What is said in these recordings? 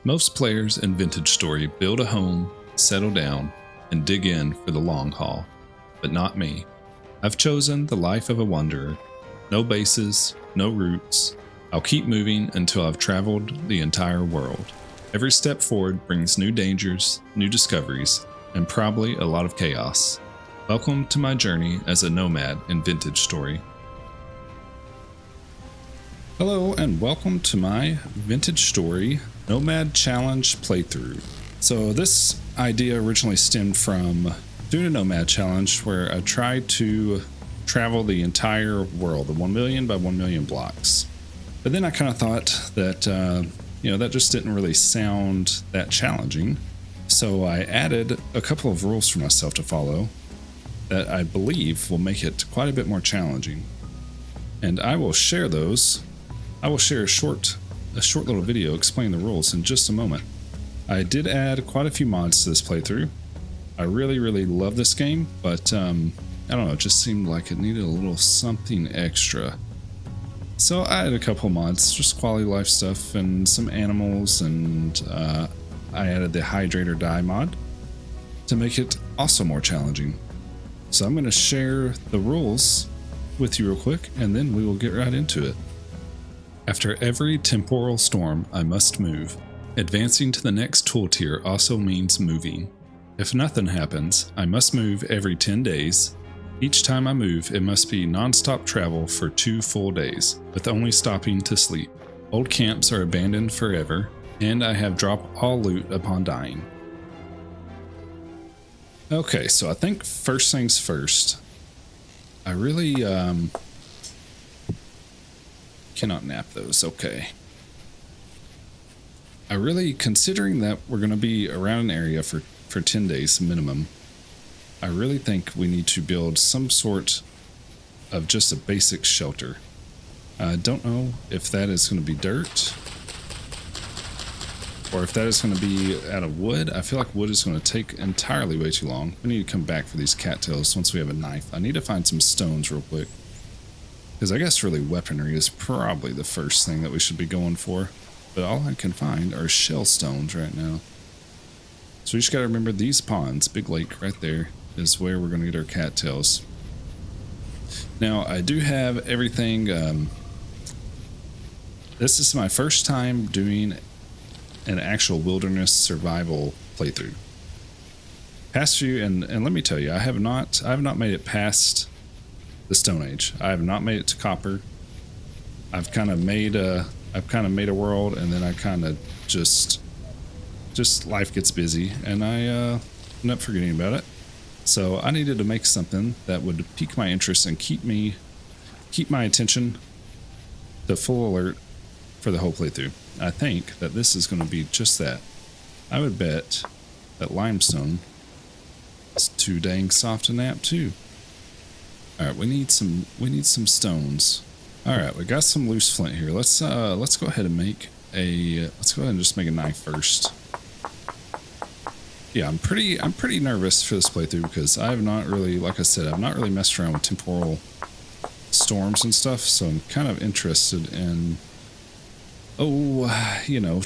Most players in Vintage Story build a home, settle down, and dig in for the long haul, but not me. I've chosen the life of a wanderer. No bases, no roots. I'll keep moving until I've traveled the entire world. Every step forward brings new dangers, new discoveries, and probably a lot of chaos. Welcome to my journey as a nomad in Vintage Story. Hello and welcome to my Vintage Story Nomad Challenge playthrough. So this idea originally stemmed from doing a Nomad Challenge where I tried to travel the entire world, the 1 million by 1 million blocks. But then I kind of thought that, that just didn't really sound that challenging. So I added a couple of rules for myself to follow that I believe will make it quite a bit more challenging. And I will share those. I will share a short little video explaining the rules in just a moment. I did add quite a few mods to this playthrough. I really love this game, but I don't know, it just seemed like it needed a little something extra. So I added a couple mods, just quality of life stuff and some animals, and I added the Hydrate or Die mod to make it also more challenging. So I'm going to share the rules with you real quick, and then we will get right into it. After every temporal storm, I must move. Advancing to the next tool tier also means moving. If nothing happens, I must move every 10 days. Each time I move, it must be non-stop travel for 2 full days, with only stopping to sleep. Old camps are abandoned forever, and I have dropped all loot upon dying. Okay, so I think first things first, I really cannot nap those. Okay. I really, considering that we're going to be around an area for 10 days minimum, I really think we need to build some sort of just a basic shelter. I don't know if that is going to be dirt or if that is going to be out of wood. I feel like wood is going to take entirely way too long. We need to come back for these cattails once we have a knife. I need to find some stones real quick, because I guess really weaponry is probably the first thing that we should be going for. But all I can find are shell stones right now. So we just got to remember these ponds, big lake right there, is where we're going to get our cattails. Now, I do have everything. This is my first time doing an actual wilderness survival playthrough. Past few, and let me tell you, I have not made it past the Stone Age. I have not made it to copper. I've kind of made a world, and then I kind of just life gets busy, and I end up forgetting about it. So I needed to make something that would pique my interest and keep my attention to full alert for the whole playthrough. I think that this is going to be just that. I would bet that limestone is too dang soft to nap too. All right, we need some stones. All right, we got some loose flint here. Let's go ahead and just make a knife first. Yeah, I'm pretty nervous for this playthrough because I have not really, like I said, I've not really messed around with temporal storms and stuff, so I'm kind of interested in,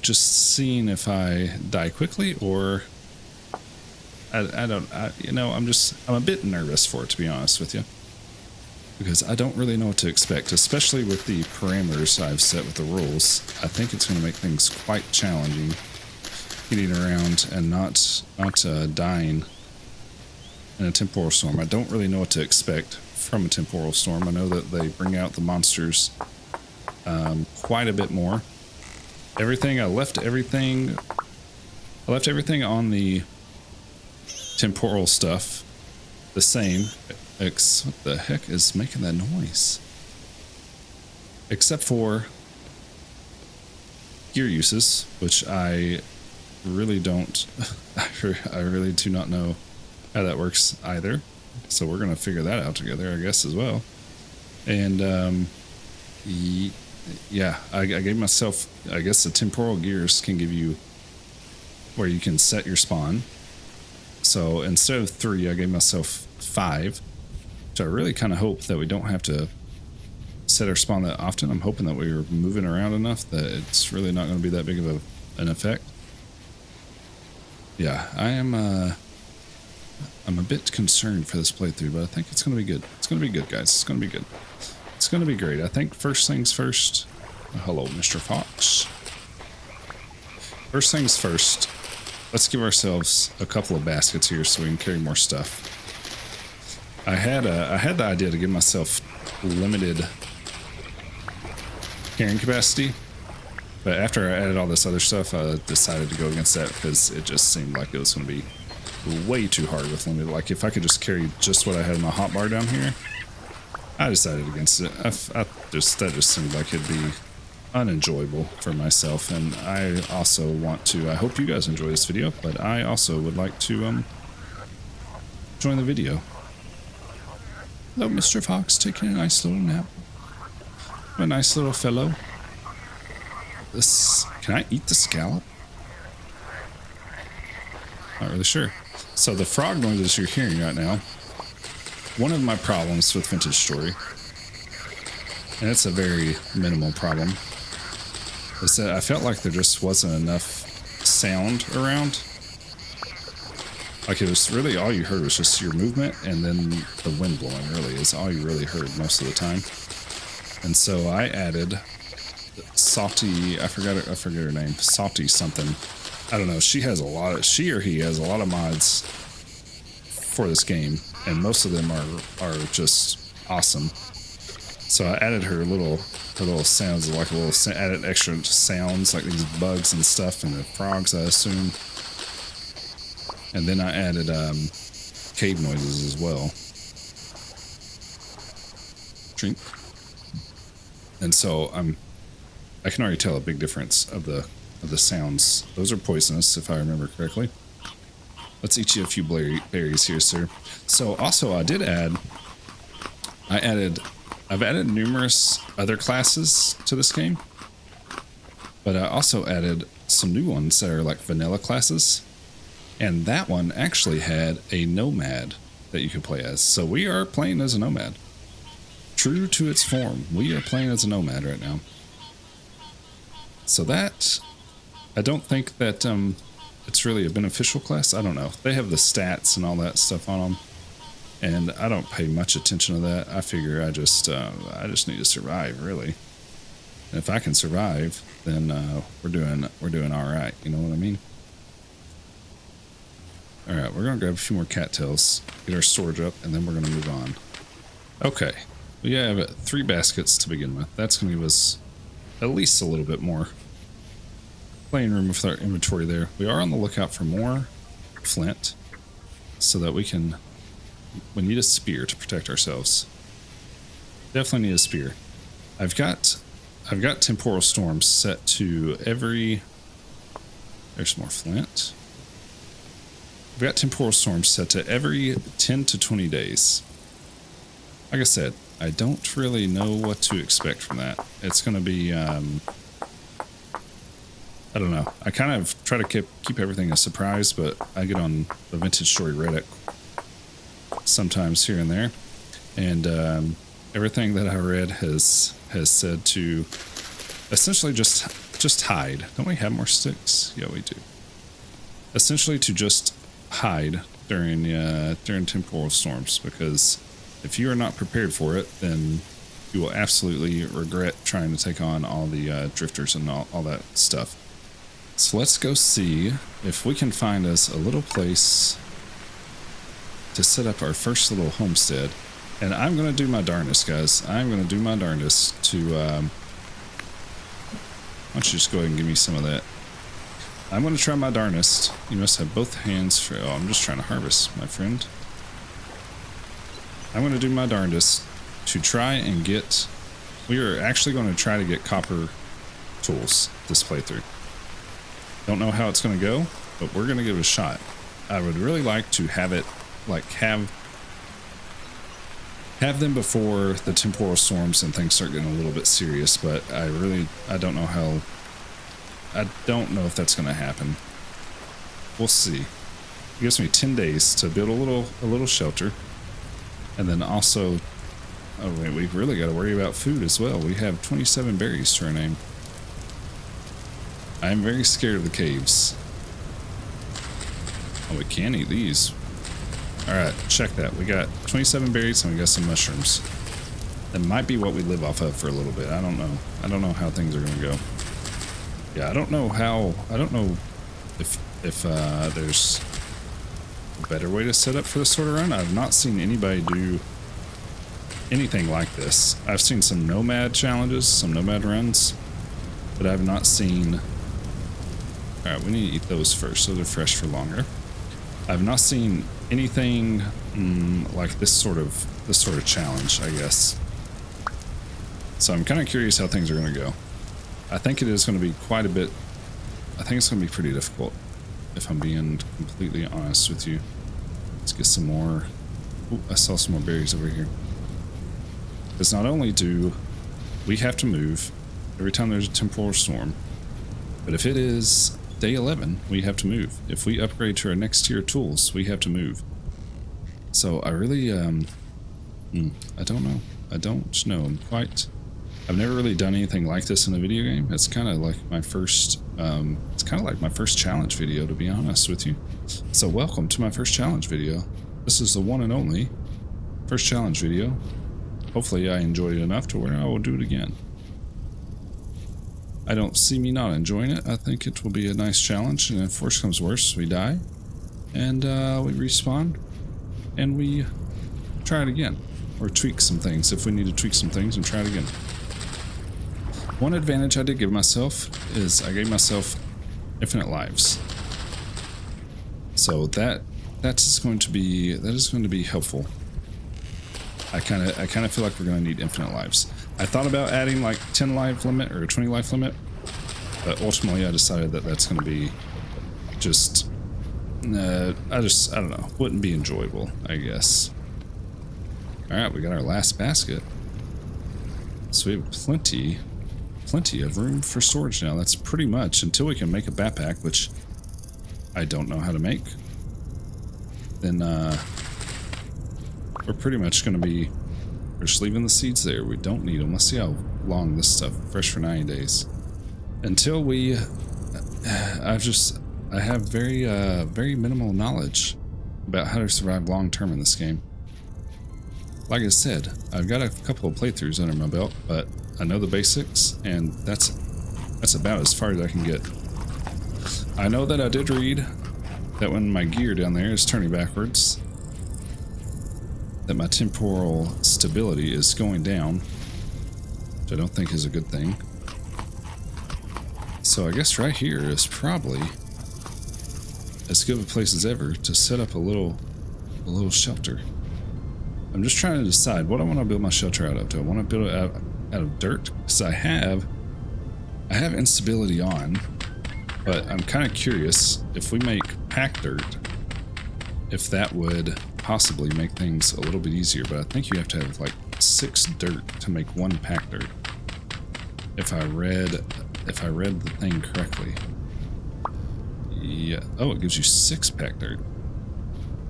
just seeing if I die quickly or I'm a bit nervous for it, to be honest with you, because I don't really know what to expect, especially with the parameters I've set with the rules. I think it's going to make things quite challenging getting around and not dying in a temporal storm. I don't really know what to expect from a temporal storm. I know that they bring out the monsters quite a bit more. I left everything on the temporal stuff the same. What the heck is making that noise? Except for gear uses, which I really don't. I really do not know how that works either. So we're gonna figure that out together, I guess, as well. And yeah, I gave myself. I guess the temporal gears can give you where you can set your spawn. So instead of 3, I gave myself 5. So I really kind of hope that we don't have to set our spawn that often. I'm hoping that we're moving around enough that it's really not going to be that big of an effect. Yeah, I'm a bit concerned for this playthrough, but I think it's gonna be good. It's gonna be good, guys. It's gonna be good. It's gonna be great. I think first things first. Hello, Mr. Fox. First things first. Let's give ourselves a couple of baskets here so we can carry more stuff. I had the idea to give myself limited carrying capacity, but after I added all this other stuff, I decided to go against that because it just seemed like it was going to be way too hard with limited. Like if I could just carry just what I had in my hotbar down here, I decided against it. That just seemed like it'd be unenjoyable for myself, and I also want to. I hope you guys enjoy this video, but I also would like to join the video. Hello, Mr. Fox, taking a nice little nap. A nice little fellow. This, can I eat the scallop? Not really sure. So the frog noises you're hearing right now, one of my problems with Vintage Story, and it's a very minimal problem, is that I felt like there just wasn't enough sound around. Like it was really all you heard was just your movement and then the wind blowing really is all you really heard most of the time. And so I added Salty, I forget her name, Salty something. I don't know, she or he has a lot of mods for this game, and most of them are just awesome. So I added her little sounds, like added extra sounds like these bugs and stuff and the frogs, I assume. And then I added cave noises as well. Drink. And so I can already tell a big difference of the sounds. Those are poisonous, if I remember correctly. Let's eat you a few berries here, sir. So also I've added numerous other classes to this game, but I also added some new ones that are like vanilla classes. And that one actually had a nomad that you could play as. So we are playing as a nomad. True to its form, we are playing as a nomad right now. So that, I don't think that it's really a beneficial class. I don't know. They have the stats and all that stuff on them, and I don't pay much attention to that. I figure I just need to survive, really. And if I can survive, then we're doing all right. You know what I mean? All right, we're gonna grab a few more cattails, get our storage up, and then we're gonna move on. Okay, we have 3 baskets to begin with. That's gonna give us at least a little bit more playing room with our inventory there. We are on the lookout for more flint so that we need a spear to protect ourselves. Definitely need a spear. I've got temporal storms set to every, there's more flint. I've got temporal storms set to every 10 to 20 days. Like I said, I don't really know what to expect from that. It's going to be, I don't know. I kind of try to keep everything a surprise, but I get on the Vintage Story Reddit sometimes here and there, and everything that I read has said to essentially just hide. Don't we have more sticks? Yeah, we do. Essentially to just hide during temporal storms, because if you are not prepared for it, then you will absolutely regret trying to take on all the drifters and all that stuff. So let's go see if we can find us a little place to set up our first little homestead. And I'm going to do my darndest, guys. I'm going to do my darndest to... why don't you just go ahead and give me some of that? I'm going to try my darndest. You must have both hands for... Oh, I'm just trying to harvest, my friend. I'm going to do my darndest to try and get... We are actually going to try to get copper tools this playthrough. Don't know how it's going to go, but we're going to give it a shot. I would really like to have it, like, have them before the temporal storms and things start getting a little bit serious, but I don't know how... I don't know if that's going to happen. We'll see. It gives me 10 days to build a little shelter. And then also, oh wait, we've really got to worry about food as well. We have 27 berries to our name. I'm very scared of the caves. Oh, we can eat these. All right, check that. We got 27 berries and we got some mushrooms. That might be what we live off of for a little bit. I don't know. I don't know how things are going to go. Yeah, I don't know if there's a better way to set up for this sort of run. I've not seen anybody do anything like this. I've seen some nomad challenges, some nomad runs, but I've not seen... Alright, we need to eat those first so they're fresh for longer. I've not seen anything like this sort of challenge, I guess. So I'm kind of curious how things are going to go. I think it is going to be quite a bit... I think it's going to be pretty difficult, if I'm being completely honest with you. Let's get some more... Ooh, I saw some more berries over here. Because not only do we have to move every time there's a temporal storm, but if it is day 11, we have to move. If we upgrade to our next tier tools, we have to move. So I really, I don't know. I don't know. I've never really done anything like this in a video game. It's kind of like my first, challenge video, to be honest with you. So welcome to my first challenge video. This is the one and only first challenge video. Hopefully I enjoyed it enough to where I will do it again. I don't see me not enjoying it. I think it will be a nice challenge, and if worse comes worse, we die, and we respawn, and we try it again, or tweak some things if we need to tweak some things and try it again. One advantage I did give myself is I gave myself infinite lives, so that is going to be helpful. I kind of feel like we're going to need infinite lives. I thought about adding like 10 life limit or a 20 life limit, but ultimately I decided that that's going to be just, I don't know, wouldn't be enjoyable, I guess. All right, we got our last basket. So we have plenty of room for storage now. That's pretty much until we can make a backpack, which I don't know how to make. Then, we're pretty much going to be... We're just leaving the seeds there. We don't need them. Let's see how long this stuff... Fresh for 90 days. Until we... I have very minimal knowledge about how to survive long term in this game. Like I said, I've got a couple of playthroughs under my belt, but I know the basics, and that's about as far as I can get. I know that I did read that when my gear down there is turning backwards, that my temporal stability is going down, which I don't think is a good thing. So I guess right here is probably as good of a place as ever to set up a little shelter. I'm just trying to decide what I want to build my shelter out of. Do I want to build it out of dirt? Because I have instability on, but I'm kind of curious if we make packed dirt, if that would possibly make things a little bit easier. But I think you have to have like 6 dirt to make 1 packed dirt. If I read the thing correctly. Yeah. Oh, it gives you 6 packed dirt.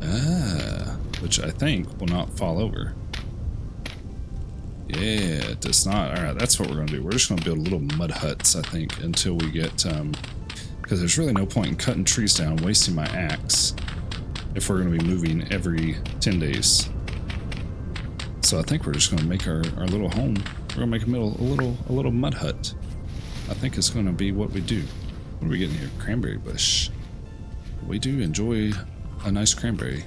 Ah, which I think will not fall over. Yeah, it does not. All right, that's what we're gonna do. We're just gonna build little mud huts, I think, until we get because there's really no point in cutting trees down, wasting my axe, if we're going to be moving every 10 days. So I think we're just going to make our little home. We're going to make a little mud hut. I think it's going to be what we do. What are we getting here? Cranberry bush. We do enjoy a nice cranberry.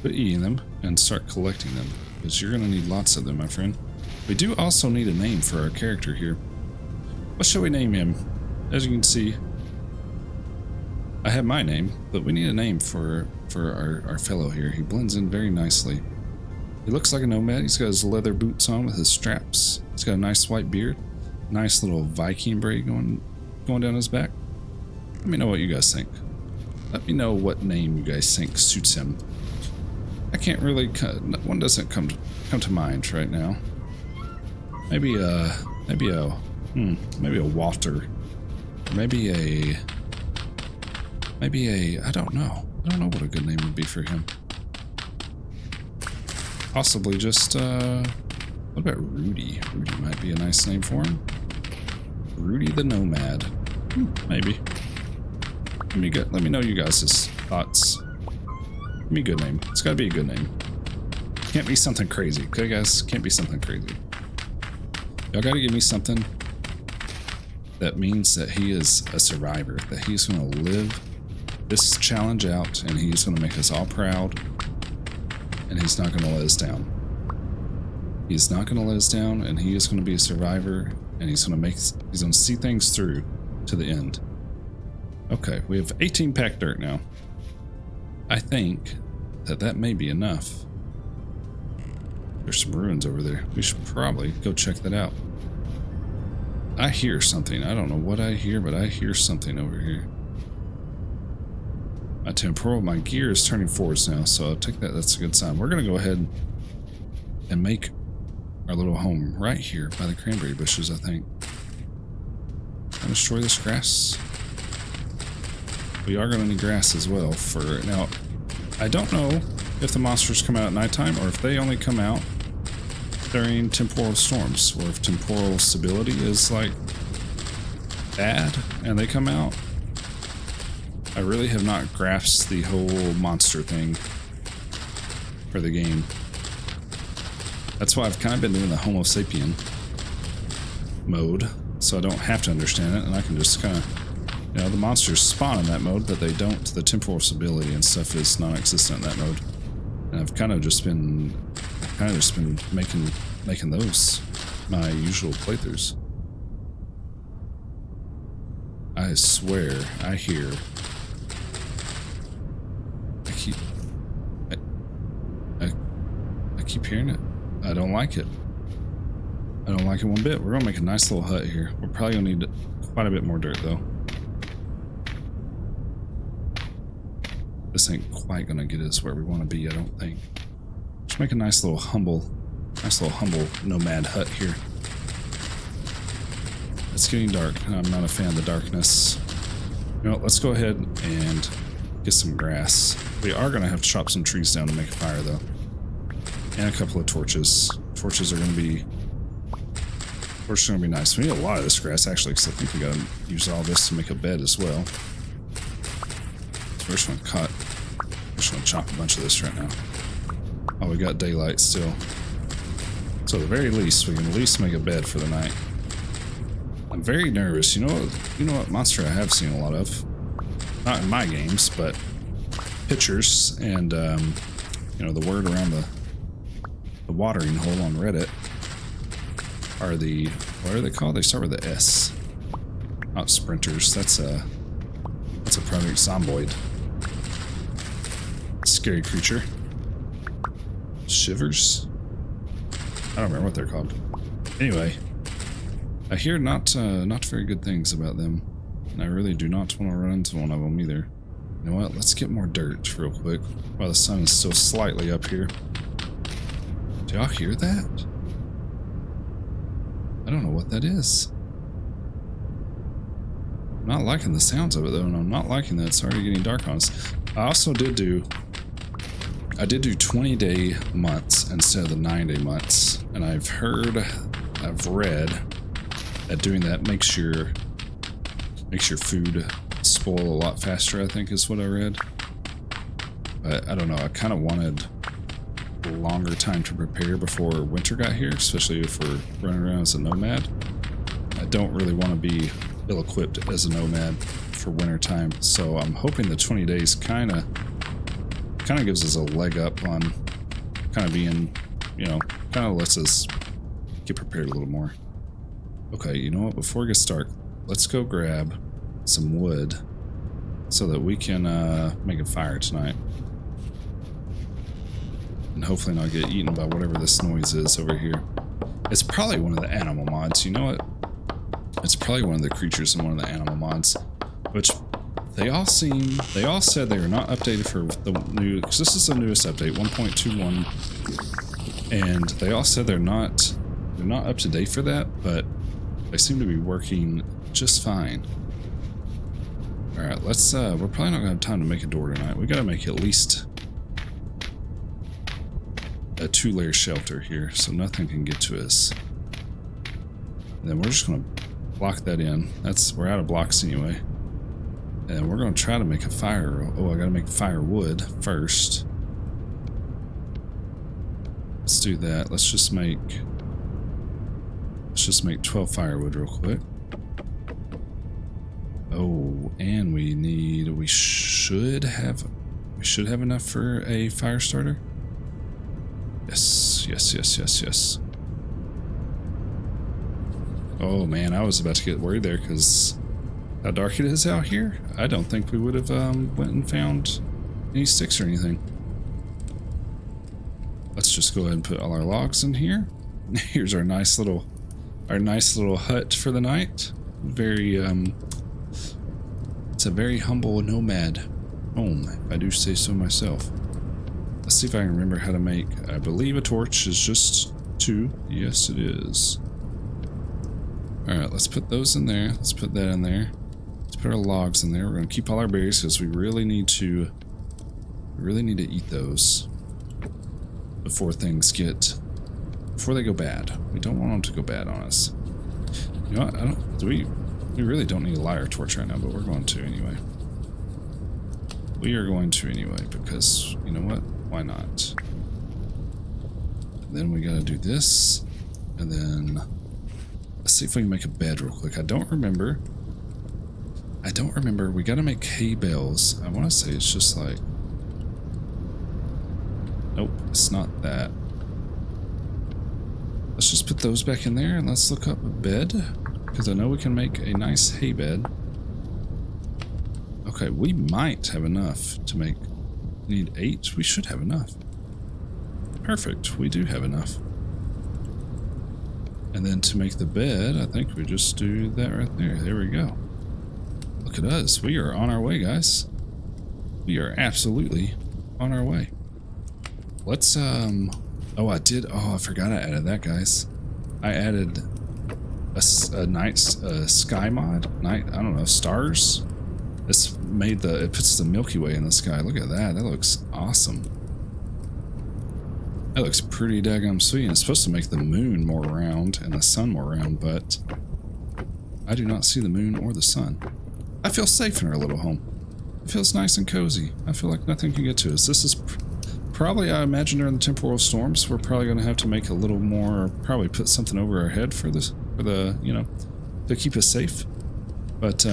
Quit eating them and start collecting them, because you're going to need lots of them, my friend. We do also need a name for our character here. What shall we name him? As you can see, I have my name, but we need a name for our fellow here. He blends in very nicely. He looks like a nomad. He's got his leather boots on with his straps. He's got a nice white beard. Nice little Viking braid going down his back. Let me know what you guys think. Let me know what name you guys think suits him. I can't really... One doesn't come to mind right now. Maybe a Walter. Maybe a, I don't know. I don't know what a good name would be for him. Possibly just, what about Rudy? Rudy might be a nice name for him. Rudy the Nomad. Maybe. Let me know you guys' thoughts. Give me a good name. It's gotta be a good name. Can't be something crazy, okay guys? Can't be something crazy. Y'all gotta give me something that means that he is a survivor, that he's gonna live this challenge out, and he's gonna make us all proud, and he's not gonna let us down. He's not gonna let us down, and he is gonna be a survivor, and he's gonna see things through to the end. Okay, we have 18 packed dirt now. I think that may be enough. There's some ruins over there. We should probably go check that out. I hear something. I don't know what I hear, but I hear something over here. My gear is turning forwards now, so I'll take that. That's a good sign. We're going to go ahead and make our little home right here by the cranberry bushes, I think. I'll destroy this grass. We are going to need grass as well for now. I don't know if the monsters come out at nighttime or if they only come out during temporal storms, or if temporal stability is like bad and they come out. I really have not grasped the whole monster thing for the game. That's why I've kind of been doing the Homo sapien mode, so I don't have to understand it, and I can just kind of, you know, the monsters spawn in that mode, but they don't. The temporal stability and stuff is non-existent in that mode, and I've kind of just been making those my usual playthroughs. I swear I hear. I keep hearing it. I don't like it. I don't like it one bit. We're gonna make a nice little hut here. We're probably gonna need quite a bit more dirt though. This ain't quite gonna get us where we want to be, I don't think. Just make a nice little humble nomad hut here. It's getting dark, and I'm not a fan of the darkness. You know, let's go ahead and get some grass. We are gonna have to chop some trees down to make a fire though. And a couple of torches. Torches are gonna be nice. We need a lot of this grass actually, because I think we gotta use all this to make a bed as well. So we're just gonna chop a bunch of this right now. Oh, we got daylight still. So at the very least, we can at least make a bed for the night. I'm very nervous. You know what monster I have seen a lot of? Not in my games, but pictures and you know, the word around the watering hole on Reddit are the, what are they called? They start with the S. Not sprinters. That's a Project Zomboid. Scary creature. Shivers? I don't remember what they're called. Anyway, I hear not very good things about them, and I really do not want to run into one of them either. You know what? Let's get more dirt real quick while the sun is still slightly up here. Do y'all hear that? I don't know what that is. I'm not liking the sounds of it though, and I'm not liking that it's already getting dark on us. I also did do 20-day months instead of the 9-day months, and I've read that doing that makes your food spoil a lot faster, I think is what I read. But I don't know, I kind of wanted a longer time to prepare before winter got here, especially if we're running around as a nomad. I don't really want to be ill-equipped as a nomad for winter time, so I'm hoping the 20 days kind of gives us a leg up on kind of being, you know, kind of lets us get prepared a little more. Okay, you know what, before it gets dark, let's go grab some wood so that we can make a fire tonight. And hopefully not get eaten by whatever this noise is over here. It's probably one of the animal mods, you know what? It's probably one of the creatures in one of the animal mods, which they all said they were not updated for the new, because this is the newest update, 1.21, and they all said they're not up to date for that, but they seem to be working just fine. All right, let's. We're probably not gonna have time to make a door tonight. We gotta make at least a 2-layer shelter here, so nothing can get to us. And then we're just gonna block that in. We're out of blocks anyway. And we're going to try to make a fire. Oh, I got to make firewood first. Let's do that. Let's just make 12 firewood real quick. Oh, and we should have enough for a fire starter. Yes. Oh man, I was about to get worried there because how dark it is out here. I don't think we would have went and found any sticks or anything. Let's just go ahead and put all our logs in here. Here's our nice little hut for the night. Very it's a very humble nomad home, if I do say so myself. Let's see if I can remember how to make, I believe a torch is just 2. Yes, it is. Alright, let's put those in there. Let's put that in there. Let's put our logs in there. We're going to keep all our berries because we really need to eat those before they go bad. We don't want them to go bad on us. You know what? We really don't need a lighter torch right now, but we're going to anyway. We are going to anyway because, you know what? Why not? And then we got to do this, and then let's see if we can make a bed real quick. I don't remember. We got to make hay bales. I want to say it's just like, nope, it's not that. Let's just put those back in there and let's look up a bed because I know we can make a nice hay bed. Okay, we might have enough to make. We need 8. We should have enough. Perfect. We do have enough. And then to make the bed, I think we just do that right there. There we go. Look at us. We are on our way, guys. We are absolutely on our way. Let's, oh, I forgot I added that, guys. I added a night sky mod. I don't know, stars. It puts the Milky Way in the sky. Look at that. That looks awesome. That looks pretty daggum sweet. And it's supposed to make the moon more round and the sun more round, but I do not see the moon or the sun. I feel safe in our little home. It feels nice and cozy. I feel like nothing can get to us. This is probably, I imagine during the temporal storms, we're probably going to have to make a little more, probably put something over our head for the, you know, to keep us safe. But,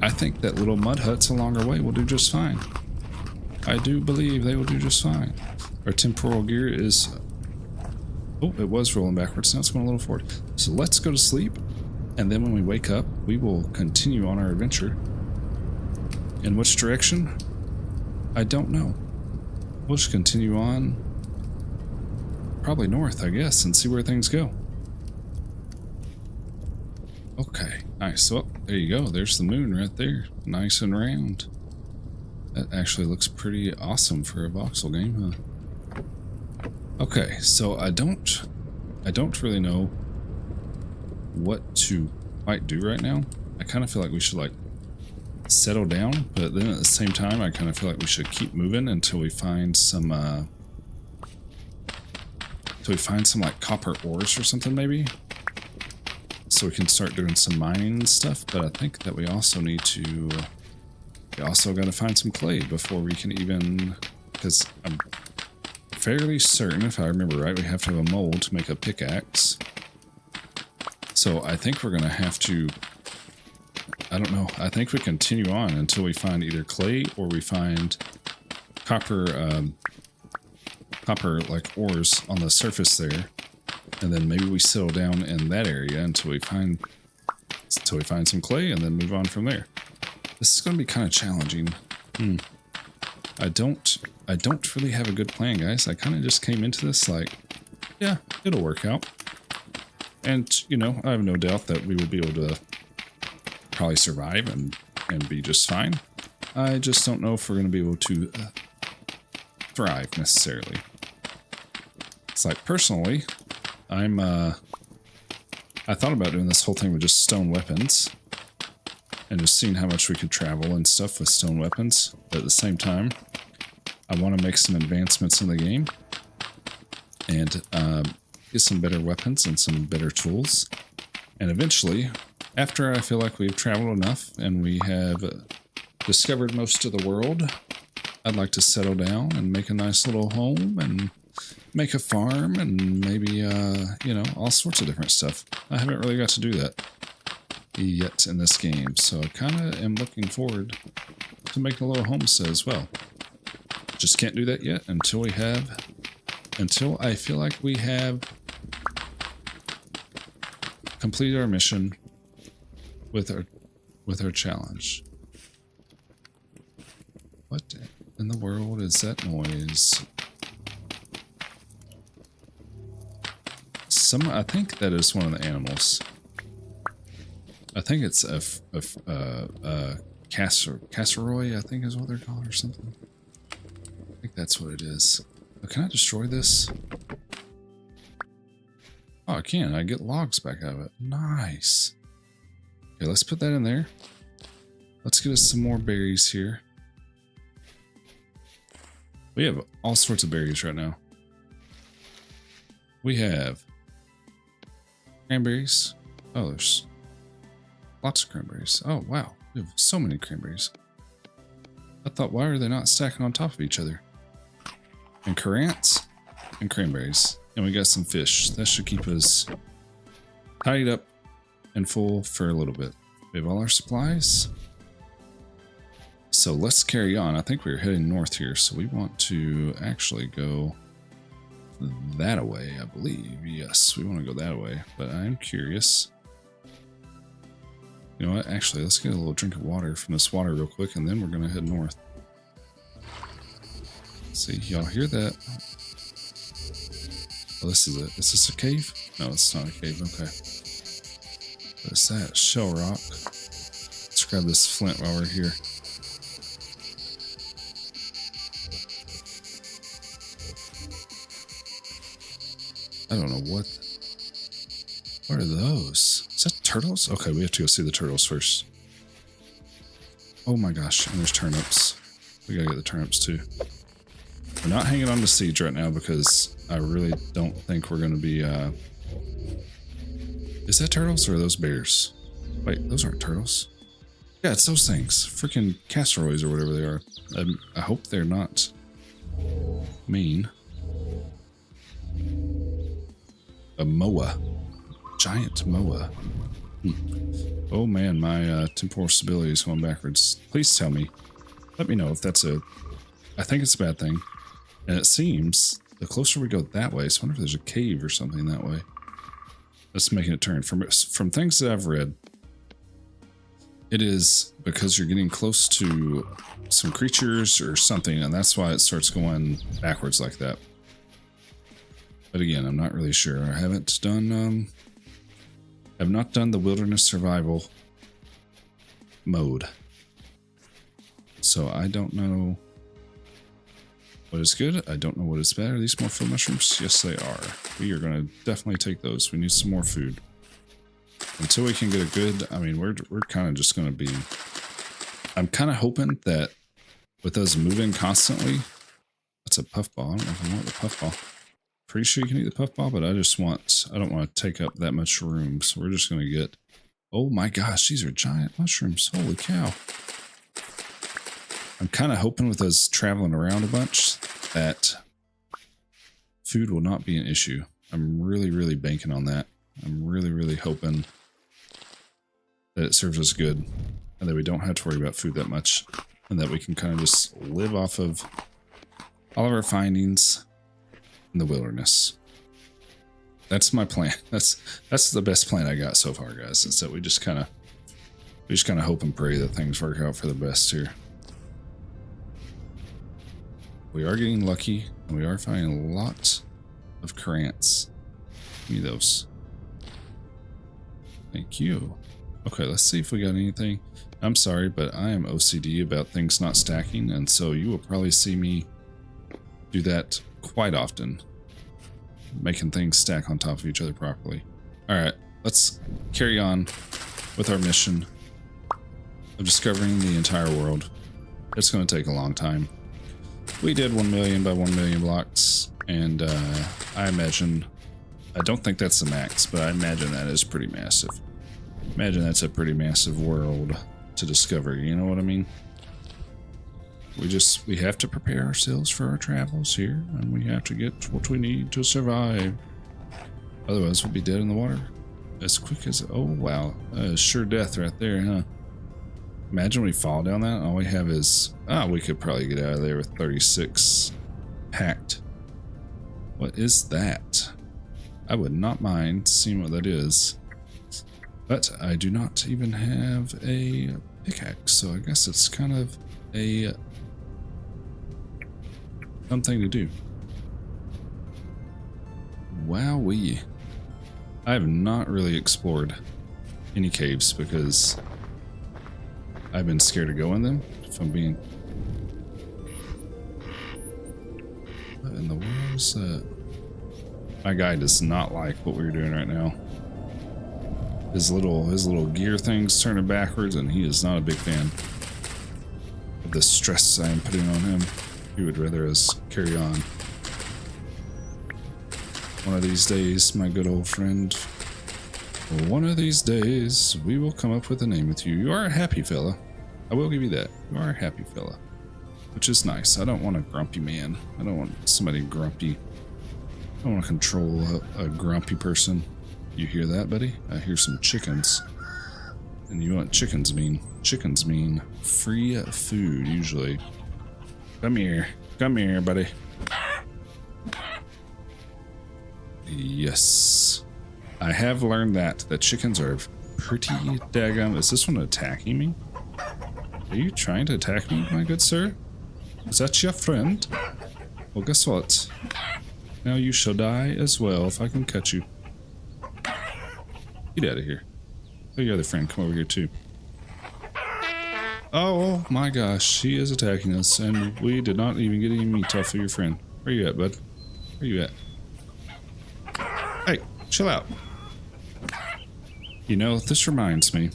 I think that little mud huts along our way will do just fine. I do believe they will do just fine. Our temporal gear is... Oh, it was rolling backwards. Now it's going a little forward. So let's go to sleep. And then when we wake up, we will continue on our adventure. In which direction? I don't know. We'll just continue on. Probably north, I guess, and see where things go. Okay, nice. So, there you go. There's the moon right there. Nice and round. That actually looks pretty awesome for a voxel game, huh? Okay, so I don't really know what to quite do right now. I kind of feel like we should, like, settle down, but then at the same time, I kind of feel like we should keep moving until we find some, like, copper ores or something, maybe? So we can start doing some mining and stuff, but I think that we also need to... We also got to find some clay before we can even... Because I'm fairly certain, if I remember right, we have to have a mold to make a pickaxe. So I think we're going to have to... I don't know. I think we continue on until we find either clay or we find copper, like ores on the surface there. And then maybe we settle down in that area until we find some clay and then move on from there. This is going to be kind of challenging. I don't really have a good plan, guys. I kind of just came into this like, yeah, it'll work out. And, you know, I have no doubt that we will be able to probably survive and be just fine. I just don't know if we're going to be able to thrive necessarily. It's like, personally, I thought about doing this whole thing with just stone weapons and just seeing how much we could travel and stuff with stone weapons. But at the same time, I want to make some advancements in the game and get some better weapons and some better tools. And eventually, after I feel like we've traveled enough and we have discovered most of the world, I'd like to settle down and make a nice little home and make a farm and maybe, you know, all sorts of different stuff. I haven't really got to do that yet in this game, so I kind of am looking forward to making a little homestead as well. Just can't do that yet until I feel like we have completed our mission with our challenge. What in the world is that noise? I think that is one of the animals. I think it's a casserole, I think is what they're called or something. I think that's what it is. But can I destroy this? Oh, I can. I get logs back out of it. Nice. Okay, let's put that in there. Let's get us some more berries here. We have all sorts of berries right now. We have cranberries. Oh, there's lots of cranberries. Oh, wow. We have so many cranberries. I thought, why are they not stacking on top of each other? And currants and cranberries. And we got some fish. That should keep us tied up and full for a little bit. We have all our supplies. So let's carry on. I think we're heading north here, so we want to actually go that way, I believe. Yes, we want to go that way, but I'm curious. You know what? Actually, let's get a little drink of water from this water real quick, and then we're going to head north. See, y'all hear that? Oh, this is it. Is this a cave? No, it's not a cave. Okay. What is that? Shell rock. Let's grab this flint while we're here. I don't know what. What are those? Is that turtles? Okay, we have to go see the turtles first. Oh my gosh, and there's turnips. We gotta get the turnips too. We're not hanging on to siege right now because I really don't think we're gonna be, Is that turtles or are those bears? Wait, those aren't turtles. Yeah, it's those things. Freaking casseroles or whatever they are. I hope they're not mean. A moa. Giant moa. Oh man, my temporal stability is going backwards. Please tell me. Let me know if that's I think it's a bad thing. And it seems the closer we go that way, so I wonder if there's a cave or something that way. That's making it turn. From things that I've read, it is because you're getting close to some creatures or something, and that's why it starts going backwards like that. But again, I'm not really sure. I haven't done, I've not done the wilderness survival mode. So I don't know what is good. I don't know what is bad. Are these more food mushrooms? Yes, they are. We are going to definitely take those. We need some more food. Until we can get a good, I mean, we're kind of just going to be, I'm kind of hoping that with us moving constantly, that's a puffball. I don't know if I want the puffball. Pretty sure you can eat the puffball, but I don't want to take up that much room. So we're just going to get, oh my gosh, these are giant mushrooms. Holy cow. I'm kind of hoping with us traveling around a bunch that food will not be an issue. I'm really, really banking on that. I'm really, really hoping that it serves us good and that we don't have to worry about food that much and that we can kind of just live off of all of our findings in the wilderness. That's my plan. That's the best plan I got so far, guys. Is that we just kind of hope and pray that things work out for the best here. We are getting lucky, and we are finding a lot of currants. Give me those. Thank you. Okay, let's see if we got anything. I'm sorry, but I am OCD about things not stacking, and so you will probably see me do that quite often. Making things stack on top of each other properly. Alright, let's carry on with our mission of discovering the entire world. It's going to take a long time. We did 1 million by 1 million blocks, and I imagine, I don't think that's the max, but I imagine that is pretty massive. Imagine that's a pretty massive world to discover, you know what I mean? We have to prepare ourselves for our travels here, and we have to get what we need to survive. Otherwise, we'll be dead in the water as quick as... Oh, wow. Sure death right there, huh? Imagine we fall down that, and all we have is... we could probably get out of there with 36 packed. What is that? I would not mind seeing what that is. But I do not even have a pickaxe, so I guess it's kind of a dumb thing to do. Wowee. I have not really explored any caves because I've been scared to go in them, if I'm being... What in the world is that? My guy does not like what we're doing right now. His little gear thing's turning backwards, and he is not a big fan of the stress I am putting on him. He would rather us carry on. One of these days, my good old friend, one of these days, we will come up with a name with you. You are a happy fella. I will give you that. You are a happy fella. Which is nice. I don't want a grumpy man. I don't want somebody grumpy. I don't want to control a grumpy person. You hear that, buddy? I hear some chickens. And you know what chickens mean? Chickens mean free food, usually. Come here. Come here, buddy. Yes. I have learned that chickens are pretty daggum. Is this one attacking me? Are you trying to attack me, my good sir? Is that your friend? Well, guess what? Now you shall die as well if I can catch you. Get out of here. Oh, your other friend, come over here too. Oh my gosh, he is attacking us, and we did not even get any meat off of your friend. Where you at, bud? Where you at? Hey, chill out. You know, this reminds me.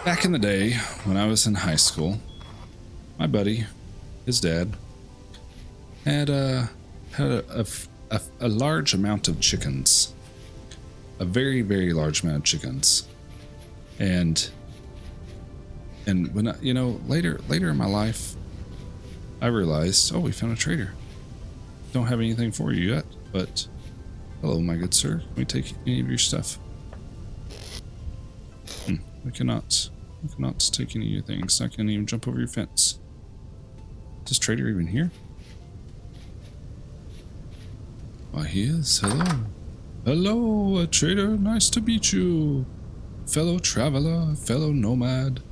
Back in the day, when I was in high school, my buddy, his dad, had a large amount of chickens. A very, very large amount of chickens. And when I, you know, later in my life, I realized, oh, we found a trader. Don't have anything for you yet, but hello, my good sir. Can we take any of your stuff? We cannot take any of your things. I can't even jump over your fence. Is this trader even here? Why, he is. Hello. Hello, trader. Nice to meet you. Fellow traveler, fellow nomad.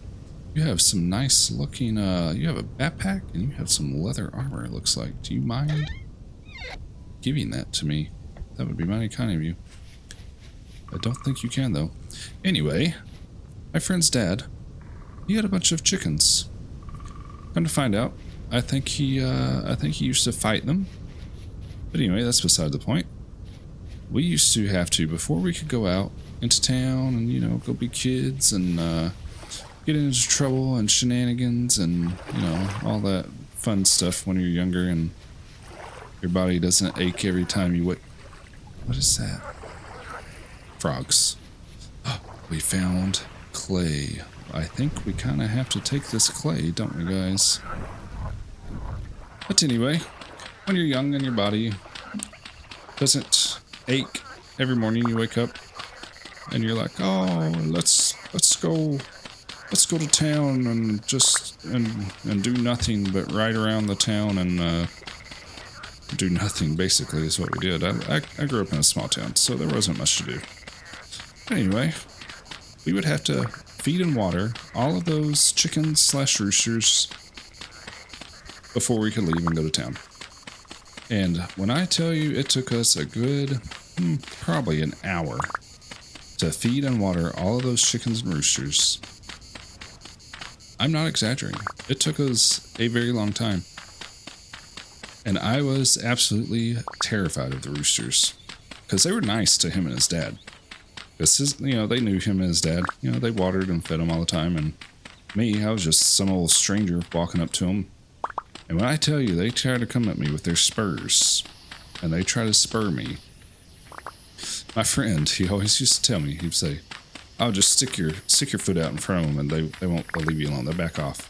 You have some nice looking, you have a backpack and you have some leather armor, it looks like. Do you mind giving that to me? That would be mighty kind of you. I don't think you can, though. Anyway, my friend's dad, he had a bunch of chickens. Come to find out, I think he used to fight them. But anyway, that's beside the point. We used to have to, before we could go out into town and, you know, go be kids and get into trouble and shenanigans and, you know, all that fun stuff when you're younger and your body doesn't ache every time you wake. What is that? Frogs. Oh, we found clay. I think we kind of have to take this clay, don't we, guys? But anyway, when you're young and your body doesn't ache every morning you wake up and you're like, oh, let's go to town and just and do nothing but ride around the town and do nothing, basically, is what we did. I grew up in a small town, so there wasn't much to do. But anyway, we would have to feed and water all of those chickens / roosters before we could leave and go to town. And when I tell you it took us a good, probably an hour to feed and water all of those chickens and roosters, I'm not exaggerating. It took us a very long time. And I was absolutely terrified of the roosters because they were nice to him and his dad. Because, you know, they knew him and his dad. You know, they watered and fed him all the time. And me, I was just some old stranger walking up to him. And when I tell you, they tried to come at me with their spurs. And they tried to spur me. My friend, he always used to tell me, he'd say, I'll just stick your foot out in front of them, and they'll leave you alone. They'll back off.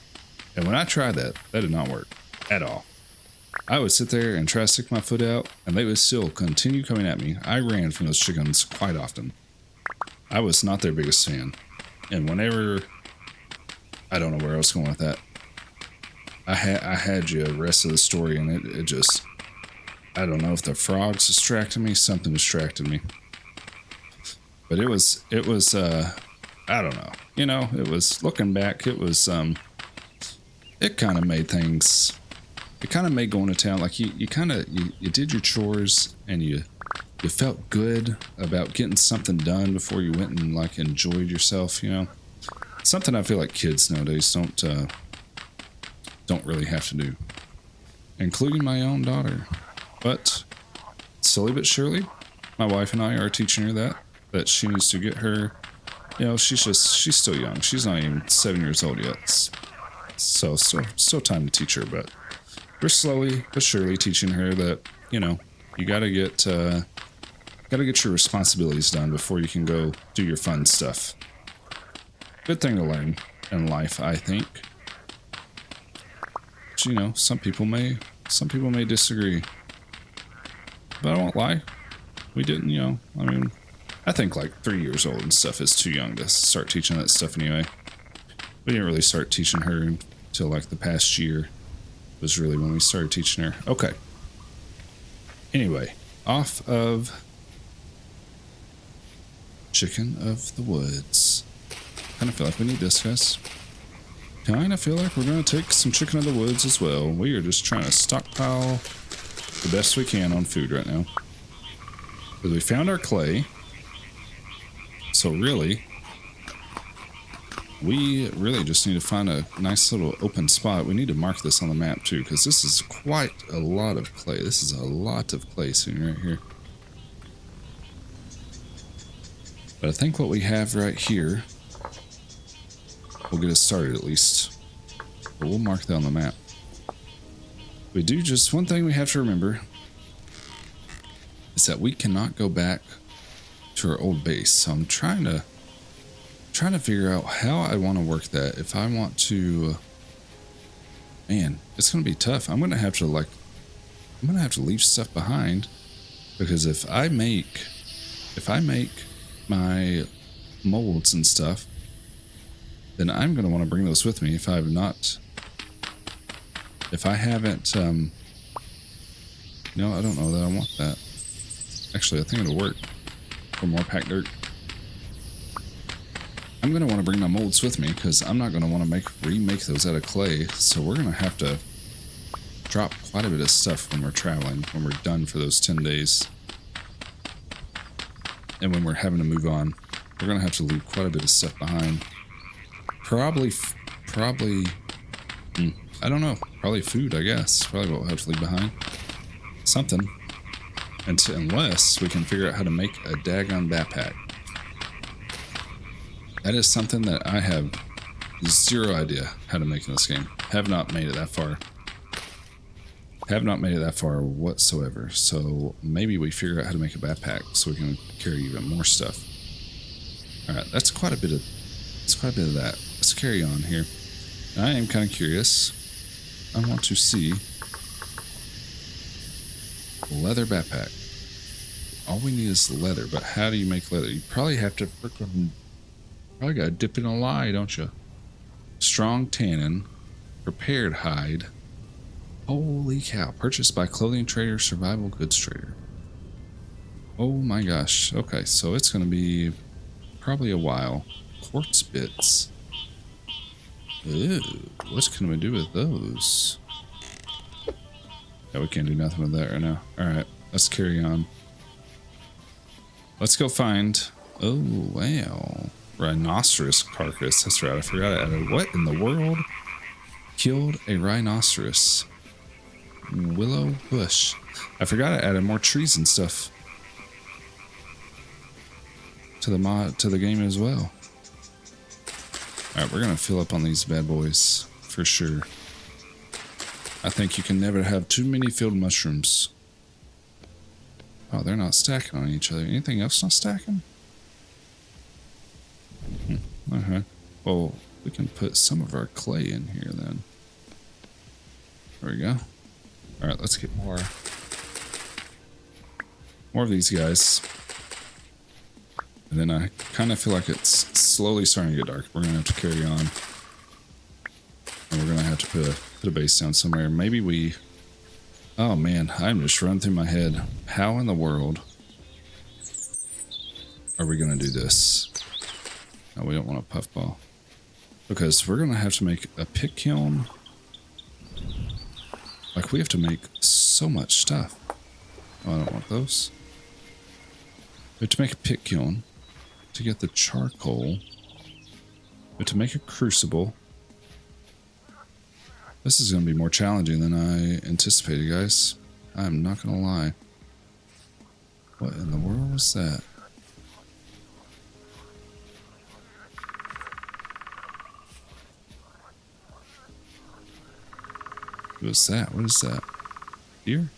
And when I tried that did not work at all. I would sit there and try to stick my foot out, and they would still continue coming at me. I ran from those chickens quite often. I was not their biggest fan. And whenever, I don't know where I was going with that. I had you the rest of the story, and it just, I don't know if the frogs distracted me, something distracted me. But it was, I don't know. You know, it was, looking back, it was, it kind of made things, it kind of made going to town, like you did your chores, and you felt good about getting something done before you went and like enjoyed yourself, you know. Something I feel like kids nowadays don't really have to do, including my own daughter. But slowly but surely, my wife and I are teaching her that she needs to get her, you know, she's still young. She's not even 7 years old yet. So still time to teach her, but we're slowly but surely teaching her that, you know, you gotta get your responsibilities done before you can go do your fun stuff. Good thing to learn in life, I think. But, you know, some people may disagree. But I won't lie. We didn't, you know, I mean, I think like 3 years old and stuff is too young to start teaching that stuff anyway. We didn't really start teaching her until like the past year was really when we started teaching her. Okay. Anyway, off of Chicken of the Woods. Kind of feel like we need this, guys. Kind of feel like we're going to take some Chicken of the Woods as well. We are just trying to stockpile the best we can on food right now. Because we found our clay. So really, we really just need to find a nice little open spot. We need to mark this on the map too, because this is quite a lot of clay. This is a lot of clay sitting right here. But I think what we have right here will get us started at least. But we'll mark that on the map. We do just one thing we have to remember is that we cannot go back to our old base. So I'm trying to figure out how I want to work that. If I want to, man, it's going to be tough. I'm going to have to leave stuff behind, because if I make my molds and stuff, then I'm going to want to bring those with me. If I haven't, no, I don't know that I want that. Actually, I think it'll work for more packed dirt. I'm going to want to bring my molds with me, because I'm not going to want to remake those out of clay. So we're going to have to drop quite a bit of stuff when we're traveling, when we're done for those 10 days. And when we're having to move on, we're going to have to leave quite a bit of stuff behind. Probably, I don't know, probably food, I guess. Probably what we'll have to leave behind. Something. Unless we can figure out how to make a daggone backpack. That is something that I have zero idea how to make in this game. Have not made it that far. Have not made it that far whatsoever. So maybe we figure out how to make a backpack so we can carry even more stuff. Alright, that's quite a bit of that. Let's carry on here. I am kind of curious. I want to see leather backpack. All we need is leather, but how do you make leather? You probably have to probably gotta dip in a lye, don't you? Strong tannin, prepared hide. Holy cow! Purchased by clothing trader, survival goods trader. Oh my gosh. Okay, so it's gonna be probably a while. Quartz bits. Ew, what can we do with those? Yeah, we can't do nothing with that right now. Alright, let's carry on. Let's go find... Oh, wow. Rhinoceros carcass. That's right, I forgot I added. What in the world killed a rhinoceros? Willow bush. I forgot I added more trees and stuff to the game as well. Alright, we're gonna fill up on these bad boys for sure. I think you can never have too many field mushrooms. Oh, they're not stacking on each other. Anything else not stacking? Okay. Well, we can put some of our clay in here then. There we go. All right, let's get more of these guys. And then I kind of feel like it's slowly starting to get dark. We're gonna have to carry on, and we're gonna have to put a base down somewhere. Maybe we. Oh man, I'm just running through my head. How in the world are we gonna do this? No, we don't want a puffball, because we're gonna have to make a pit kiln. Like, we have to make so much stuff. Oh, I don't want those. We have to make a pit kiln to get the charcoal. We have to make a crucible. This is going to be more challenging than I anticipated, guys. I'm not going to lie. What in the world was that? What is that? What is that? Deer?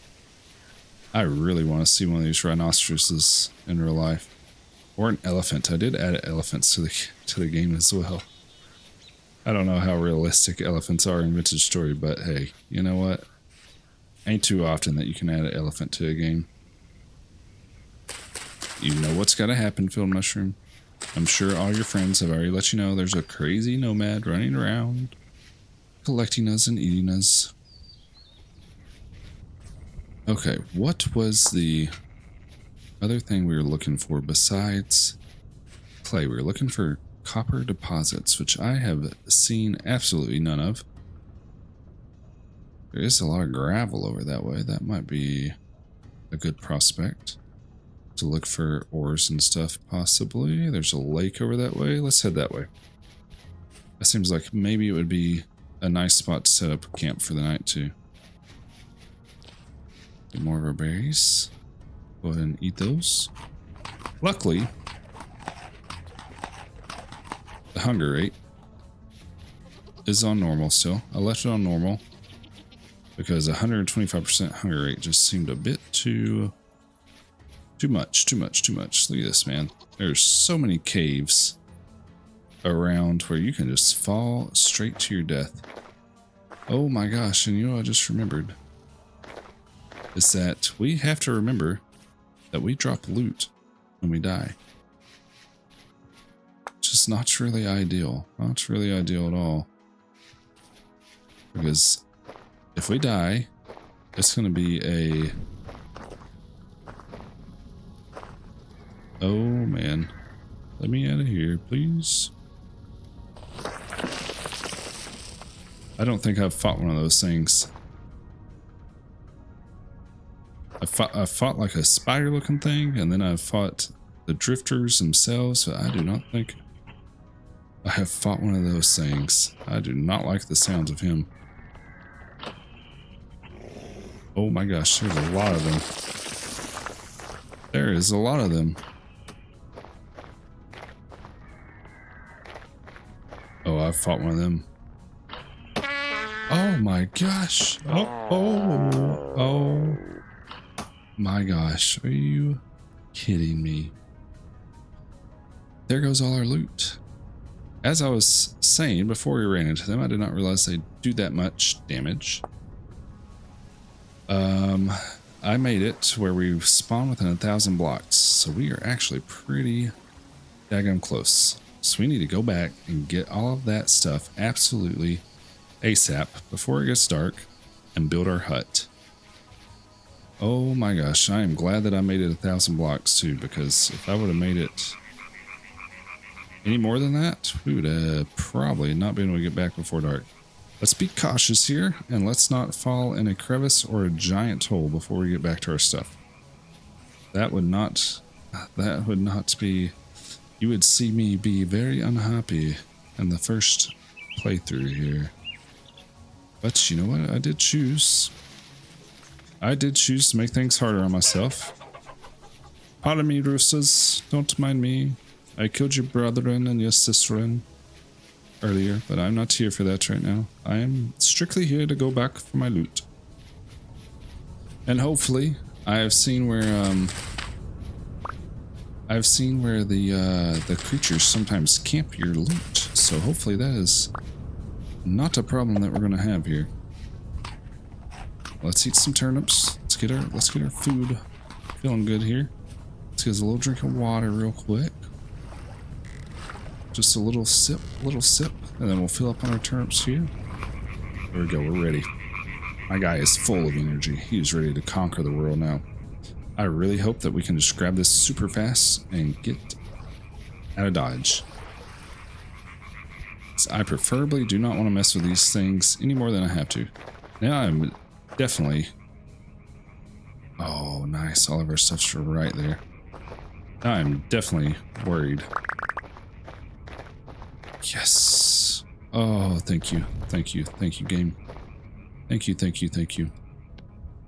I really want to see one of these rhinoceroses in real life. Or an elephant. I did add elephants to the game as well. I don't know how realistic elephants are in Vintage Story, but hey, you know what? Ain't too often that you can add an elephant to a game. You know what's got to happen, Field Mushroom. I'm sure all your friends have already let you know there's a crazy nomad running around, collecting us and eating us. Okay, what was the other thing we were looking for besides clay? We were looking for copper deposits, which I have seen absolutely none of. There is a lot of gravel over that way. That might be a good prospect to look for ores and stuff, possibly. There's a lake over that way. Let's head that way. That seems like maybe it would be a nice spot to set up a camp for the night, too. Get more of our berries. Go ahead and eat those. Luckily, the hunger rate is on normal still. I left it on normal because 125% hunger rate just seemed a bit too much. Look at this, man. There's so many caves around where you can just fall straight to your death. Oh my gosh, and you know what I just remembered? Is that we have to remember that we drop loot when we die. Just not really ideal. Not really ideal at all. Because if we die, it's going to be a... Oh man. Let me out of here, please. I don't think I've fought one of those things. I fought like a spider looking thing, and then I fought the drifters themselves, but I do not think I have fought one of those things. I do not like the sounds of him. Oh my gosh, there's a lot of them. There is a lot of them. Oh, I've fought one of them. Oh my gosh. Oh my gosh. Are you kidding me? There goes all our loot. As I was saying before we ran into them, I did not realize they do that much damage. I made it to where we spawn within 1,000 blocks, so we are actually pretty daggum close. So we need to go back and get all of that stuff absolutely ASAP before it gets dark and build our hut. Oh my gosh, I am glad that I made it 1,000 blocks too, because if I would have made it any more than that, we would have probably not been able to get back before dark. Let's be cautious here, and let's not fall in a crevice or a giant hole before we get back to our stuff. That would not be, you would see me be very unhappy in the first playthrough here. But you know what, I did choose to make things harder on myself. Pardon me, roosters, don't mind me. I killed your brethren and your sisterin earlier, but I'm not here for that right now. I am strictly here to go back for my loot. And hopefully, I have seen where I've seen where the creatures sometimes camp your loot, so hopefully that is not a problem that we're gonna have here. Let's eat some turnips. Let's get our food. Feeling good here. Let's get us a little drink of water real quick. Just a little sip, and then we'll fill up on our turnips here. There we go, we're ready. My guy is full of energy. He is ready to conquer the world now. I really hope that we can just grab this super fast and get out of Dodge. So I preferably do not want to mess with these things any more than I have to. Now I'm definitely... Oh, nice. All of our stuff's right there. Now I'm definitely worried. Yes. Oh, thank you. Thank you. Thank you, game. Thank you, thank you, thank you.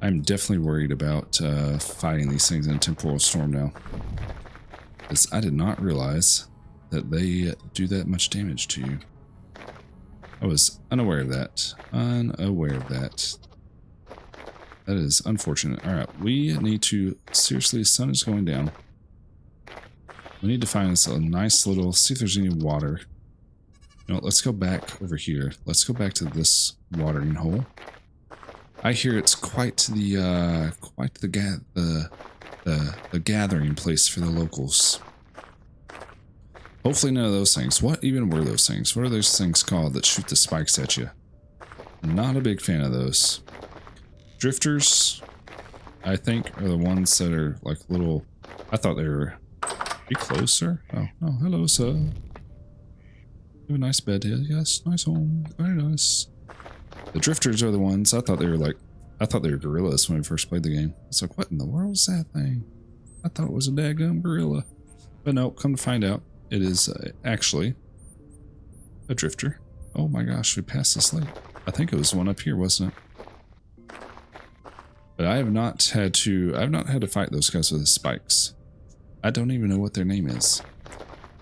I'm definitely worried about fighting these things in a temporal storm now. Because I did not realize that they do that much damage to you. I was unaware of that. Unaware of that. That is unfortunate. Alright, we need to... Seriously, the sun is going down. We need to find us a nice little... See if there's any water. You know, let's go back over here. Let's go back to this watering hole. I hear it's quite the gathering place for the locals. Hopefully none of those things. What even were those things? What are those things called that shoot the spikes at you? Not a big fan of those. Drifters, I think, are the ones that are like little... I thought they were... Be closer. Oh, hello, sir. You have a nice bed here. Yes, nice home. Very nice. The drifters are the ones, I thought they were gorillas when we first played the game. It's like, what in the world is that thing? I thought it was a daggum gorilla. But no, come to find out, it is actually a drifter. Oh my gosh, we passed this lake. I think it was one up here, wasn't it? But I've not had to fight those guys with the spikes. I don't even know what their name is.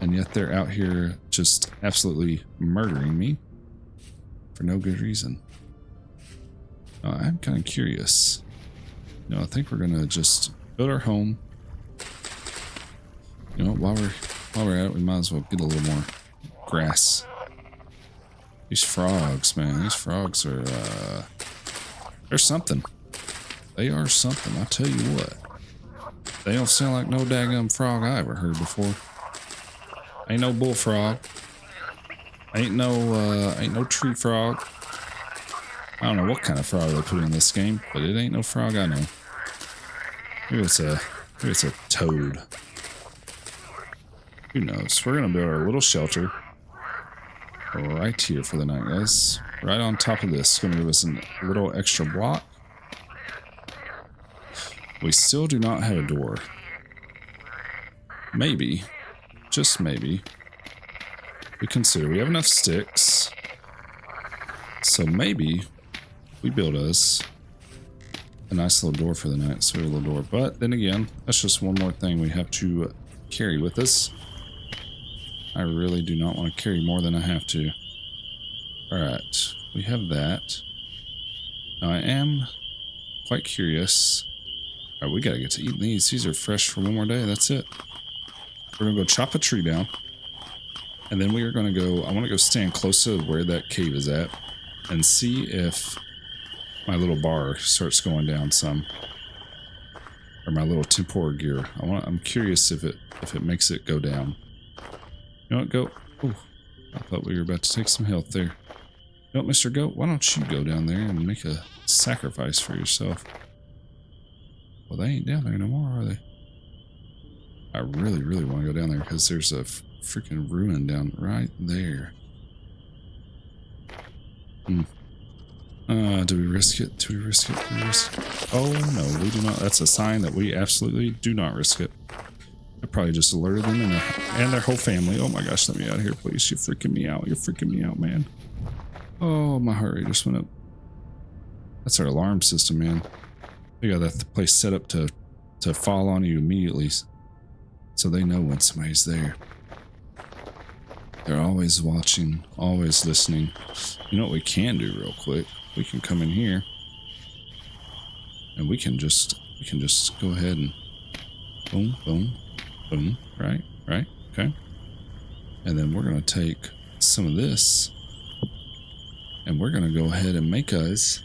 And yet they're out here just absolutely murdering me for no good reason. I'm kind of curious. You know, I think we're gonna just build our home. You know, while we're at it, we might as well get a little more grass. These frogs, man, these frogs are they're something. They are something, I tell you what. They don't sound like no daggum frog I ever heard before. Ain't no bullfrog. Ain't no tree frog. I don't know what kind of frog they put in this game, but it ain't no frog I know. Maybe it's a toad. Who knows? We're gonna build our little shelter right here for the night, guys. Right on top of this. It's gonna give us a little extra block. We still do not have a door. Maybe, just maybe, we consider we have enough sticks. So maybe we build us a nice little door for the night. So we have a little door. But then again, that's just one more thing we have to carry with us. I really do not want to carry more than I have to. Alright, we have that. Now I am quite curious. Alright, we gotta get to eating these. These are fresh for one more day. That's it. We're gonna go chop a tree down. And then we are gonna go... I want to go stand close to where that cave is at. And see if my little bar starts going down some. Or my little temporal gear. I'm curious if it makes it go down. You know what, Goat? Oh, I thought we were about to take some health there. You know what, Mr. Goat? Why don't you go down there and make a sacrifice for yourself? Well, they ain't down there no more, are they? I really, really want to go down there because there's a freaking ruin down right there. Do we risk it? Do we risk it? Do we risk it? Oh, no, we do not. That's a sign that we absolutely do not risk it. I probably just alerted them and their whole family. Oh my gosh, let me out of here, please. You're freaking me out. You're freaking me out, man. Oh, my heart rate just went up. That's our alarm system, man. We got that place set up to fall on you immediately, so they know when somebody's there. They're always watching, always listening. You know what we can do real quick? We can come in here, and we can just go ahead and boom, boom, Boom. Right. Okay. And then we're going to take some of this and we're going to go ahead and make us.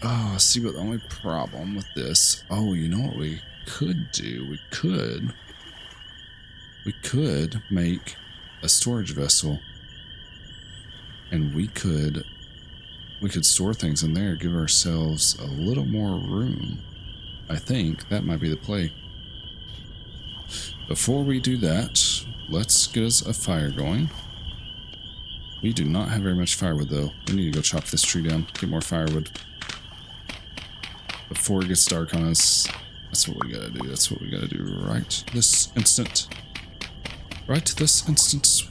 Oh, see what the only problem with this. Oh, you know what we could do? We could make a storage vessel and we could store things in there, give ourselves a little more room. I think that might be the play. Before we do that, let's get us a fire going. We do not have very much firewood though. We need to go chop this tree down, get more firewood before it gets dark on us. That's what we gotta do. That's what we gotta do right this instant. Right this instant,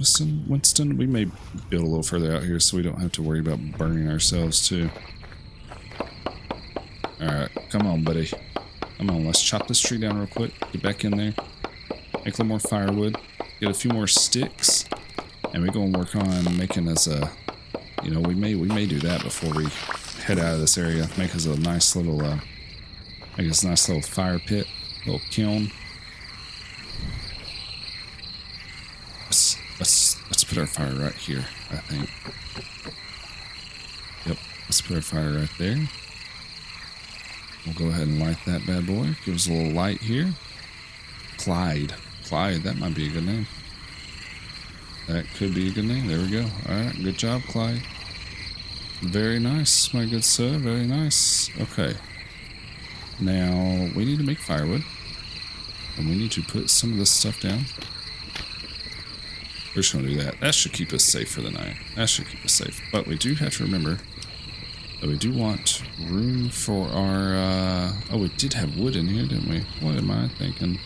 Winston. We may build a little further out here so we don't have to worry about burning ourselves too. Alright, come on, buddy. Come on, let's chop this tree down real quick. Get back in there. Make a little more firewood. Get a few more sticks. And we're going to work on making us a... You know, we may do that before we head out of this area. Make us a nice little... make us a nice little fire pit. Little kiln. Let's put our fire right here, I think. Yep, let's put our fire right there. We'll go ahead and light that bad boy. Give us a little light here. Clyde, that might be a good name. That could be a good name. There we go. Alright, good job, Clyde. Very nice, my good sir. Very nice. Okay. Now, we need to make firewood. And we need to put some of this stuff down. We're just going to do that. That should keep us safe for the night. That should keep us safe. But we do have to remember that we do want room for our... oh, we did have wood in here, didn't we? What am I thinking?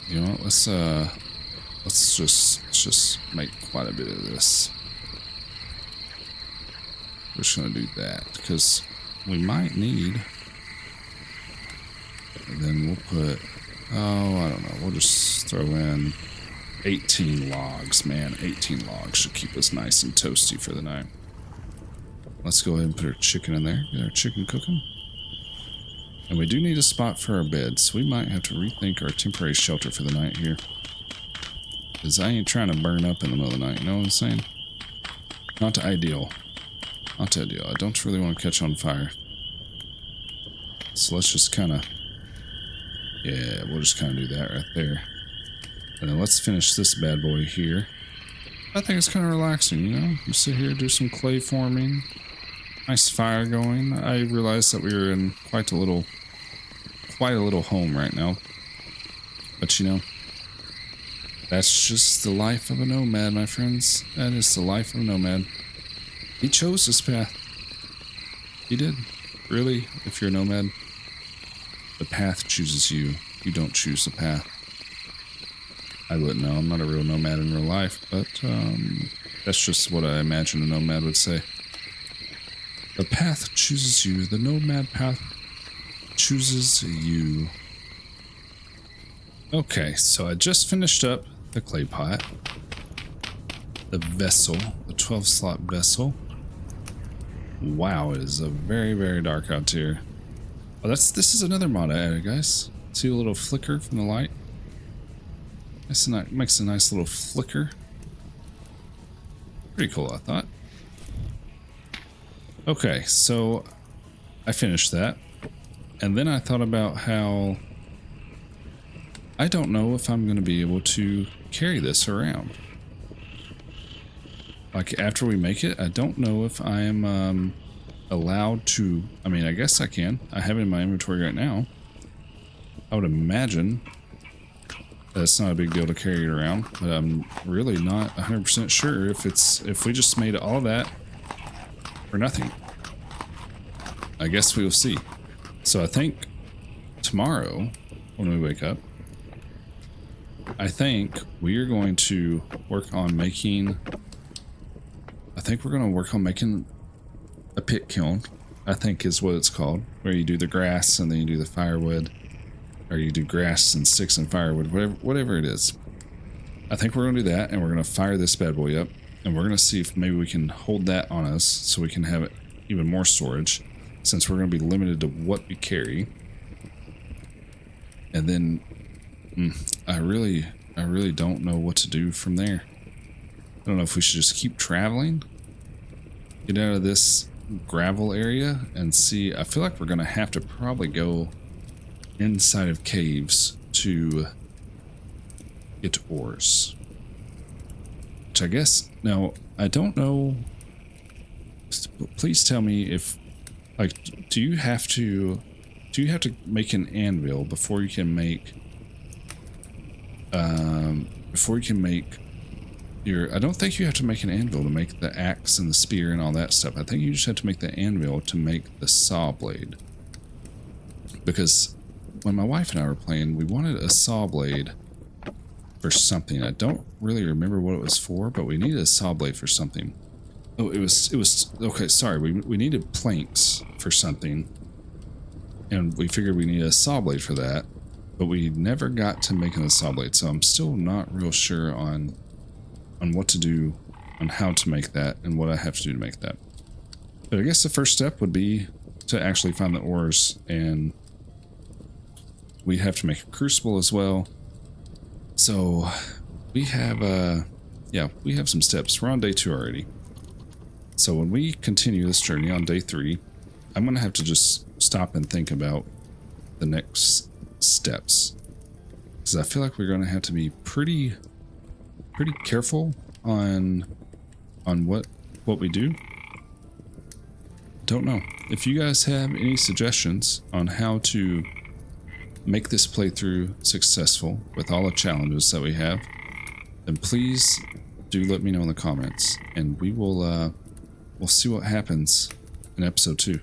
You know what? Let's just make quite a bit of this. We're just going to do that because we might need... And then we'll put... Oh, I don't know. We'll just throw in 18 logs. Man, 18 logs should keep us nice and toasty for the night. Let's go ahead and put our chicken in there. Get our chicken cooking. And we do need a spot for our beds. So we might have to rethink our temporary shelter for the night here. Because I ain't trying to burn up in the middle of the night. You know what I'm saying? Not ideal. Not ideal. I don't really want to catch on fire. So let's just kind of... Yeah, we'll just kind of do that right there. And then let's finish this bad boy here. I think it's kind of relaxing, you know? You sit here, do some clay forming. Nice fire going. I realized that we were in quite a little home right now. But you know, that's just the life of a nomad, my friends. That is the life of a nomad. He chose this path. He did. Really, if you're a nomad, the path chooses you. You don't choose the path. I wouldn't know. I'm not a real nomad in real life, but that's just what I imagine a nomad would say. The path chooses you. The nomad path chooses you. Okay, so I just finished up the clay pot. The vessel. The 12-slot vessel. Wow, it is a very, very dark out here. Oh, this is another mod I added, guys. See a little flicker from the light? Makes a nice little flicker. Pretty cool, I thought. Okay, so I finished that. And then I thought about how I don't know if I'm going to be able to carry this around. Like, after we make it, I don't know if I am allowed to... I mean, I guess I can. I have it in my inventory right now. I would imagine that's not a big deal to carry it around, but I'm really not 100% sure if we just made all of that for nothing. I guess we will see. So I think tomorrow, when we wake up, I think we are going to work on making... we're going to work on making a pit kiln, I think is what it's called, where you do the grass and then you do the firewood, or you do grass and sticks and firewood, whatever it is. I think we're going to do that, and we're going to fire this bad boy up, and we're going to see if maybe we can hold that on us so we can have even more storage, since we're going to be limited to what we carry. And then I really don't know what to do from there. I don't know if we should just keep traveling, get out of this gravel area and see. I feel like we're gonna have to probably go inside of caves to get ores, which I guess, now I don't know. Please tell me if, like, do you have to make an anvil before you can make your, I don't think you have to make an anvil to make the axe and the spear and all that stuff. I think you just have to make the anvil to make the saw blade. Because when my wife and I were playing, we wanted a saw blade for something. I don't really remember what it was for, but we needed a saw blade for something. Oh, it was okay, sorry, we needed planks for something. And we figured we needed a saw blade for that, but we never got to making the saw blade, so I'm still not real sure on what to do, on how to make that, and what I have to do to make that. But I guess the first step would be to actually find the ores, and we have to make a crucible as well. So we have we have some steps. We're on day 2 already. So when we continue this journey on day 3, I'm gonna have to just stop and think about the next steps, because I feel like we're gonna have to be pretty careful on what we do. Don't know if you guys have any suggestions on how to make this playthrough successful with all the challenges that we have, then please do let me know in the comments, and we will we'll see what happens in episode 2.